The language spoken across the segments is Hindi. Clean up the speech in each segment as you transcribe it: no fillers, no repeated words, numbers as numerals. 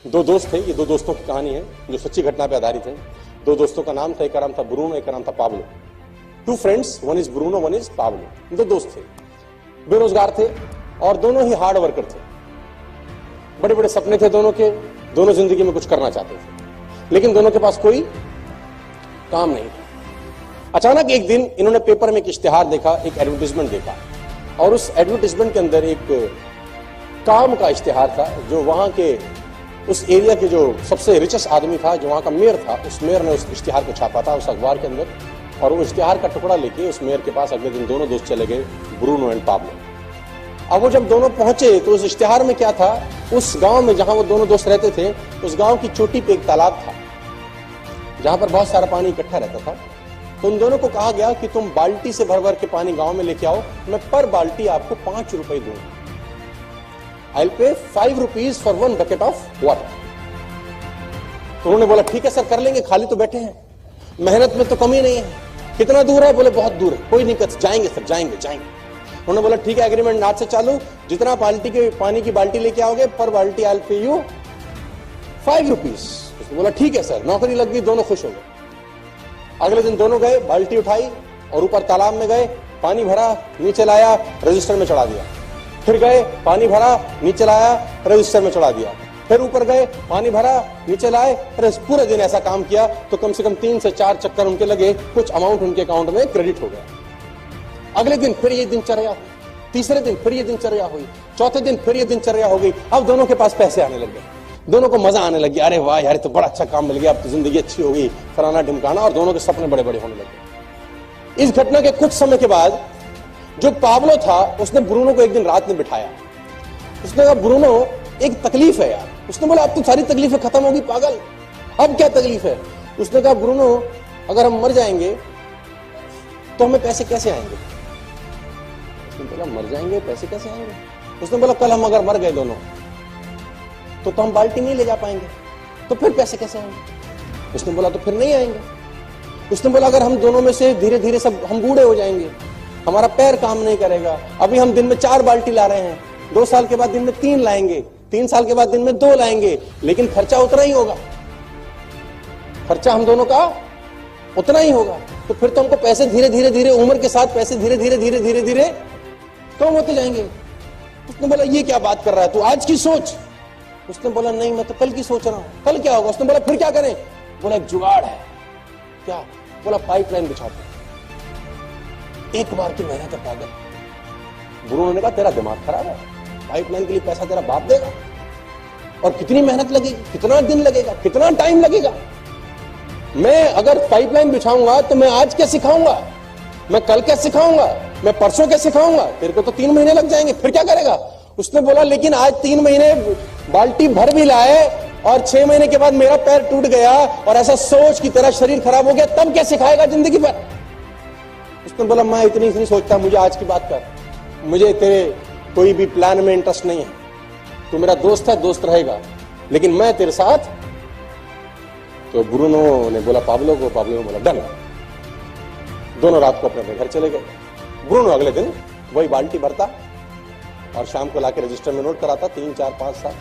दो दोस्त थे, ये दो दोस्तों की कहानी है जो सच्ची घटना पे आधारित है। दो दोस्तों का नाम था, एक का नाम था ब्रूनो, एक का नाम था Pablo. Two friends, one is Bruno, one is Pablo. दो दोस्त थे, बेरोजगार थे और दोनों ही हार्ड वर्कर थे। बड़े बड़े सपने थे दोनों के, दोनों जिंदगी में कुछ करना चाहते थे, लेकिन दोनों के पास कोई काम नहीं था। अचानक एक दिन इन्होंने पेपर में एक इश्तिहार देखा, एक एडवर्टाइजमेंट देखा, और उस एडवर्टाइजमेंट के अंदर एक काम का इश्तिहार था जो वहां के उस एरिया के जो सबसे रिचेस्ट आदमी था, जो वहां का मेयर था, उस मेयर ने उस इश्तिहार को छापा था उस अखबार के अंदर। और वो इश्तिहार का टुकड़ा लेके उस मेयर के पास अगले दिन दोनों दोस्त चले गए, ब्रूनो एंड पाब्लो। अब वो जब दोनों पहुंचे तो उस इश्तिहार में क्या था, उस गांव में जहां वो दोनों दोस्त रहते थे, उस गांव की चोटी पे एक तालाब था जहां पर बहुत सारा पानी इकट्ठा रहता था। तो उन दोनों को कहा गया कि तुम बाल्टी से भर भर के पानी गांव में लेके आओ, मैं पर बाल्टी आपको 5 रुपए दूंगा। I will pay 5 rupees for 1 bucket of water. तो उन्होंने बोला ठीक है सर, कर लेंगे, खाली तो बैठे हैं, मेहनत में तो कमी नहीं है। कितना दूर है? बोले बहुत दूर है। कोई नहीं, जाएंगे सर, जाएंगे जाएंगे। उन्होंने बोला ठीक है, एग्रीमेंट आज से चालू, जितना बाल्टी के पानी की बाल्टी लेके आओगे पर बाल्टी I will pay you 5 rupees. उसने बोला ठीक है सर, नौकरी लग गई, दोनों खुश हो गए। अगले दिन दोनों गए, बाल्टी उठाई और ऊपर तालाब में गए, पानी भरा, नीचे लाया, रजिस्टर में चढ़ा दिया। फिर गए, पानी भरा, नीचे लाया, रजिस्टर में चढ़ा दिया। फिर ऊपर गए, पानी भरा, नीचे लाए। पूरे दिन ऐसा काम किया तो कम से कम 3 से 4 चक्कर उनके लगे, कुछ अमाउंट उनके अकाउंट में क्रेडिट हो गया। अगले दिन फिर ये दिनचर्या, तीसरे दिन फिर ये दिनचर्या हुई, चौथे दिन फिर ये दिनचर्या हो गई। अब दोनों के पास पैसे आने लग गए, दोनों को मजा आने लग गया। अरे वाह यार, तो बड़ा अच्छा काम मिल गया, अब तो जिंदगी अच्छी हो गई, फलाना ढिमकाना, और दोनों के सपने बड़े बड़े होने लगे। इस घटना के कुछ समय के बाद जो पाब्लो था उसने ब्रूनो को एक दिन रात में बिठाया। उसने कहा ब्रूनो, एक तकलीफ है यार। उसने बोला अब तो सारी तकलीफें खत्म होगी पागल, अब क्या तकलीफ है? उसने कहा ब्रूनो, अगर हम मर जाएंगे तो हमें पैसे कैसे आएंगे? उसने बोला मर जाएंगे, पैसे कैसे आएंगे? उसने बोला कल हम अगर मर गए दोनों तो हम बाल्टी नहीं ले जा पाएंगे, तो फिर पैसे कैसे आएंगे? उसने बोला तो फिर नहीं आएंगे। उसने बोला अगर हम दोनों में से धीरे धीरे सब हम बूढ़े हो जाएंगे, हमारा पैर काम नहीं करेगा, अभी हम दिन में 4 बाल्टी ला रहे हैं, 2 साल के बाद दिन में 3 लाएंगे, 3 साल के बाद दिन में 2 लाएंगे, लेकिन खर्चा उतना ही होगा, खर्चा हम दोनों का उतना ही होगा। तो फिर तो हमको पैसे धीरे धीरे धीरे, उम्र के साथ पैसे धीरे धीरे धीरे धीरे धीरे कम होते जाएंगे। उसने बोला ये क्या बात कर रहा है तू, आज की सोच। उसने बोला नहीं, मैं तो कल की सोच रहा हूं, कल क्या होगा? उसने बोला फिर क्या करें? बोला एक जुगाड़ है। क्या? बोला पाइपलाइन बिछाते, एक बार की मेहनत है पागल। ब्रूनो ने कहा तेरा दिमाग खराब है, पाइपलाइन के लिए पैसा तेरा बाप देगा, और कितनी मेहनत लगेगी, कितना दिन लगेगा, कितना टाइम लगेगा? मैं अगर पाइपलाइन बिछाऊंगा तो मैं आज क्या सिखाऊंगा, मैं कल क्या सिखाऊंगा, मैं परसों क्या सिखाऊंगा? तेरे को तो 3 महीने लग जाएंगे, फिर क्या करेगा? उसने बोला लेकिन आज 3 महीने बाल्टी भर भी लाए और 6 महीने के बाद मेरा पैर टूट गया और ऐसा सोच की तरह शरीर खराब हो गया, तब क्या सिखाएगा जिंदगी भर? उसने बोला मैं इतनी सोचता, मुझे आज की बात कर, मुझे तेरे कोई भी प्लान में इंटरेस्ट नहीं है, तू मेरा दोस्त है, दोस्त रहेगा, लेकिन मैं तेरे साथ। तो ब्रूनो ने बोला पाब्लो को, पाब्लो ने बोला डन। दोनों रात को अपने घर चले गए। ब्रूनो अगले दिन वही बाल्टी भरता और शाम को लाके रजिस्टर में नोट कराता, 3, 4, 5, 7।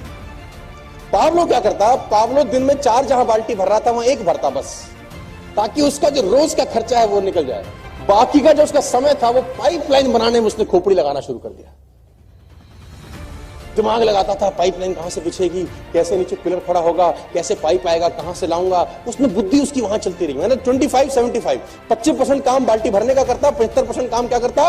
पाब्लो क्या करता, पाब्लो दिन में 4 जहां बाल्टी भर रहा था वहां 1 भरता बस, ताकि उसका जो रोज का खर्चा है वो निकल जाए। बाकी का जो उसका समय था वो पाइपलाइन बनाने में उसने खोपड़ी लगाना शुरू कर दिया। दिमाग लगाता था पाइपलाइन कहां से बिछेगी, कैसे नीचे पिलर खड़ा होगा, कैसे पाइप आएगा, कहां से लाऊंगा। उसमें बुद्धि उसकी वहां चलती रही। मैंने 25-75 25% काम बाल्टी भरने का करता, 75% काम क्या करता।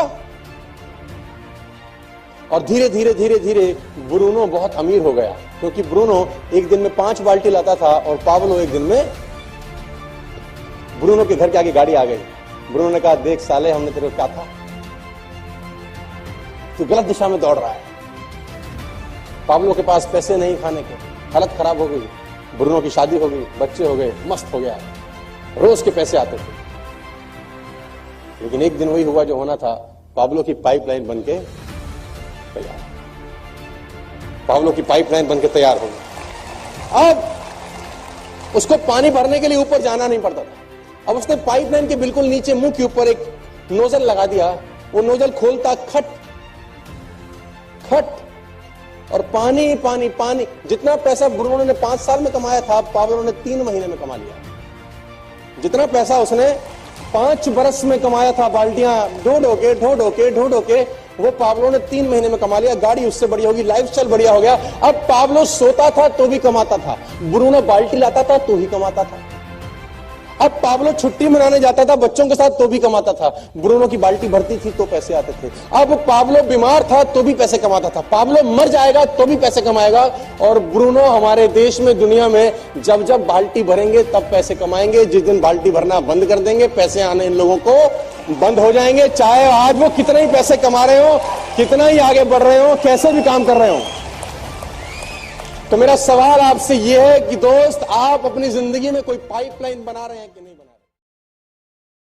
और धीरे धीरे धीरे धीरे ब्रूनो बहुत अमीर हो गया, क्योंकि ब्रूनो एक दिन में 5 बाल्टी लाता था और पाब्लो एक दिन में। ब्रूनो के घर के आगे गाड़ी आ गई। ब्रूनो ने कहा देख साले, हमने तेरे को क्या था, तू गलत दिशा में दौड़ रहा है। पाब्लो के पास पैसे नहीं खाने के, हालत खराब हो गई, ब्रूनो की शादी हो गई, बच्चे हो गए, मस्त हो गया, रोज के पैसे आते थे। लेकिन एक दिन वही हुआ जो होना था, पाब्लो की पाइपलाइन बनके तैयार, पाब्लो की पाइपलाइन बनके तैयार हो गई। अब उसको पानी भरने के लिए ऊपर जाना नहीं पड़ता था। अब उसने पाइपलाइन के बिल्कुल नीचे मुंह के ऊपर एक नोजल लगा दिया। वो नोजल खोलता, खट खट और पानी पानी पानी। जितना पैसा ब्रूनो ने 5 साल में कमाया था, पाब्लो ने 3 महीने में कमा लिया। जितना पैसा उसने 5 बरस में कमाया था, बाल्टियां ढो ढो के, वो पाब्लो ने 3 महीने में कमा लिया। गाड़ी उससे बढ़िया होगी, लाइफस्टाइल बढ़िया हो गया। अब पाब्लो सोता था तो भी कमाता था, ब्रूनो बाल्टी लाता था तो ही कमाता था। अब पाब्लो छुट्टी मनाने जाता था बच्चों के साथ तो भी कमाता था, ब्रूनो की बाल्टी भरती थी तो पैसे आते थे। अब पाब्लो बीमार था तो भी पैसे कमाता था, पाब्लो मर जाएगा तो भी पैसे कमाएगा। और ब्रूनो हमारे देश में, दुनिया में जब जब बाल्टी भरेंगे तब पैसे कमाएंगे। जिस दिन बाल्टी भरना बंद कर देंगे, पैसे आने इन लोगों को बंद हो जाएंगे। चाहे आज वो कितने ही पैसे कमा रहे हो, कितना ही आगे बढ़ रहे हो, कैसे भी काम कर रहे हो। तो मेरा सवाल आपसे यह है कि दोस्त, आप अपनी जिंदगी में कोई पाइपलाइन बना रहे हैं कि नहीं?